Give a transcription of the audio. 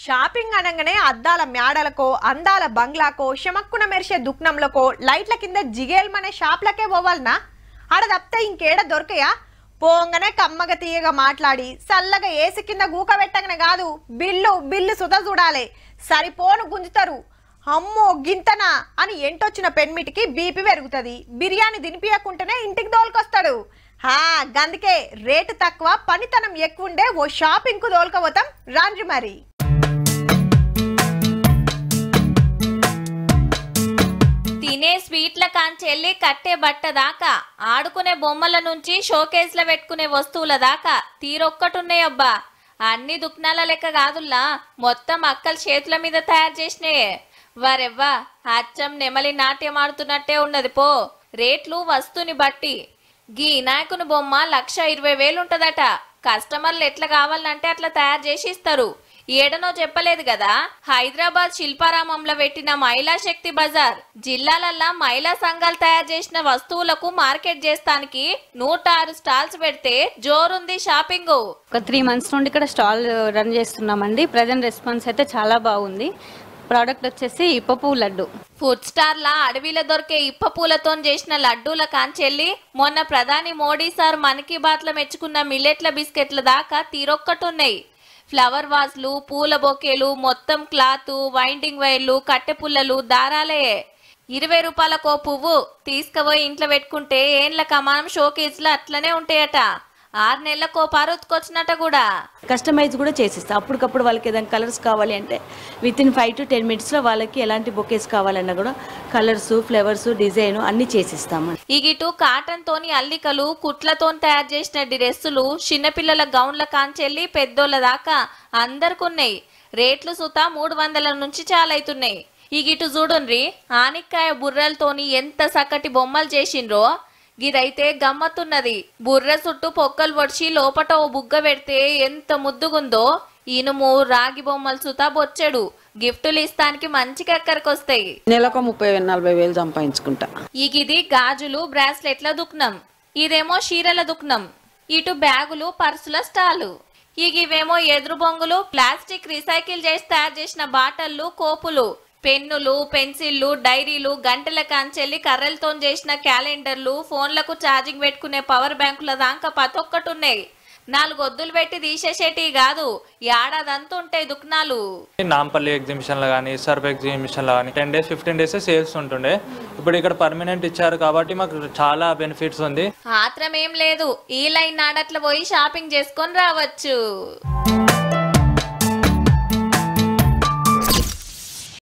shopping అనగానే అద్దాల మేడలకో అందాల బంగ్లాకో షమక్కున మెరిసే దుక్నంలకో లైట్ల కింద జిగేల్మనే షాప్లకే పోవాలనా ఆడ తప్పితే ఇంకేడ దొరకయా పోంగనే కమ్మగ తీయగా మాట్లాడి సల్లగా ఏసి కింద గూక పెట్టగానే కాదు బిల్లు సుత చూడాలి సరిపోను గుంజుతారు అమ్మో గింతనా అని ఎంటొచ్చిన పెన్మిటికి బీపీ పెరుగుతుంది బిర్యానీ తినిపియకుంటేనే ఇంటికి దోలుకొస్తాడు గందుకే రేటు తక్కువ పనితనం ఎక్కువ ఉండే ఓ షాపింగ్ కు దోలుకపోతాం రాండ్రి మరి తినే స్వీట్ల కాంచెల్లి కట్టే బట్ట దాకా ఆడుకునే బొమ్మల నుంచి షోకేస్ల పెట్టుకునే వస్తువుల దాకా తీరొక్కటున్నాయబ్బా అన్ని దుక్నాల లెక్క కాదుల్లా మొత్తం అక్కల చేతుల మీద తయారు చేసినాయే వరెవ్వా అచ్చం నెమలి నాట్యం ఆడుతున్నట్టే ఉన్నది పో రేట్లు వస్తుని బట్టి గీ వినాయకుని బొమ్మ 1,20,000 ఉంటదట కస్టమర్లు ఎట్లా కావాలంటే అట్లా తయారు చేసి ఇస్తారు ఏడనో చెప్పలేదు కదా హైదరాబాద్ శిల్పారామంలో పెట్టిన మహిళా శక్తి బజార్ జిల్లాలల్లా మహిళా సంఘాలు తయారు చేసిన వస్తువులకు మార్కెట్ చేస్తానికి 106 స్టాల్స్ పెడితే జోరుంది షాపింగ్ ఒక 3 months నుండి ఇక్కడ స్టాల్ రన్ చేస్తున్నామండి ప్రెజెంట్ రెస్పాన్స్ అయితే చాలా బాగుంది ప్రోడక్ట్ వచ్చేసి ఇప్ప పువ్వు లడ్డు ఫుడ్ స్టార్ లా అడవిలో దొరికే ఇప్ప పూలతో చేసిన లడ్డూల కాంచెల్లి మొన్న ప్రధాని మోడీ సార్ మన్ కీ బాత్ లో మెచ్చుకున్న మిల్లెట్ల బిస్కెట్ల దాకా తీరొక్కటున్నాయి ఫ్లవర్ వాజ్లు పూల బొకేలు మొత్తం క్లాత్ వైండింగ్ వైర్లు కట్టె పుల్లలు దారాలే 20 రూపాయలకో పువ్వు తీసుకుపోయి ఇంట్లో పెట్టుకుంటే ఏండ్ల కమానం షోకేస్ లో అట్లనే ఉంటాయట 6 నెలలకో పారుతుకొచ్చినట్ట కూడా కస్టమైజ్ కూడా చేసిస్తాం అప్పటికప్పుడు వాళ్ళకి ఏదైనా కలర్స్ కావాలి అంటే విత్ ఇన్ 5 to 10 minutes లో వాళ్ళకి ఎలాంటి బొకేస్ కావాలన్నా కూడా కలర్స్ ఫ్లేవర్స్ డిజైన్ అన్ని చేసిస్తాము ఇగిటు కాటన్ తోని అల్లికలు కుట్లతో తయారు చేసిన డ్రెస్సులు చిన్నపిల్లల గౌన్ల కాంచెల్లి పెద్దోళ్ళ దాకా అందరికున్నాయి రేట్లు సుత 300 నుంచి చాలైతున్నాయి ఇగిటు చూడుండ్రి ఆనిక్కాయ బుర్రలతోని ఎంత చక్కటి బొమ్మలు చేసిండ్రో గిదైతే గమ్మత్తున్నది బుర్ర చుట్టూ పొక్కలు పొడిచి లోపట ఓ బుగ్గ పెడితే ఎంత ముద్దుగుందో ఇనుము రాగి బొమ్మలు సుతా బొచ్చాడు గిఫ్టులు ఇస్తానికి మంచి కక్కరికొస్తాయి నెలకు 30,000-40,000 సంపాదించుకుంటా ఇది గాజులు బ్రాస్లెట్ల దుక్నం ఇదేమో చీరల దుక్నం ఇటు బ్యాగులు పర్సుల స్టాలు ఇవేమో ఎదురు బొంగులు ప్లాస్టిక్ రీసైకిల్ చేసి తయారు చేసిన బాటళ్లు కోపులు పెన్నులు పెన్సిళ్లు డైరీలు గంటల కాంచెల్లి కర్రలతో చేసిన క్యాలెండర్లు ఫోన్లకు ఛార్జింగ్ పెట్టుకునే పవర్ బ్యాంకుల దాకా పతొక్కటున్నాయి 4 ఒద్దులు పెట్టి తీసేసేటి కాదు ఏడాదంతా ఉంటాయి దుకాణాలు నాంపల్లి ఎగ్జిబిషన్ లో కానీ సర్ఫ్ ఎగ్జిబిషన్ లో కానీ 10 days 15 days సేల్స్ ఉంటుండే ఇప్పుడు ఇక్కడ పర్మనెంట్ ఇచ్చారు కాబట్టి మాకు చాలా బెనిఫిట్స్ ఉంది ఆత్రం ఏం లేదు ఈ లైన్ నాడట్ల పోయి షాపింగ్ చేసుకొని రావచ్చు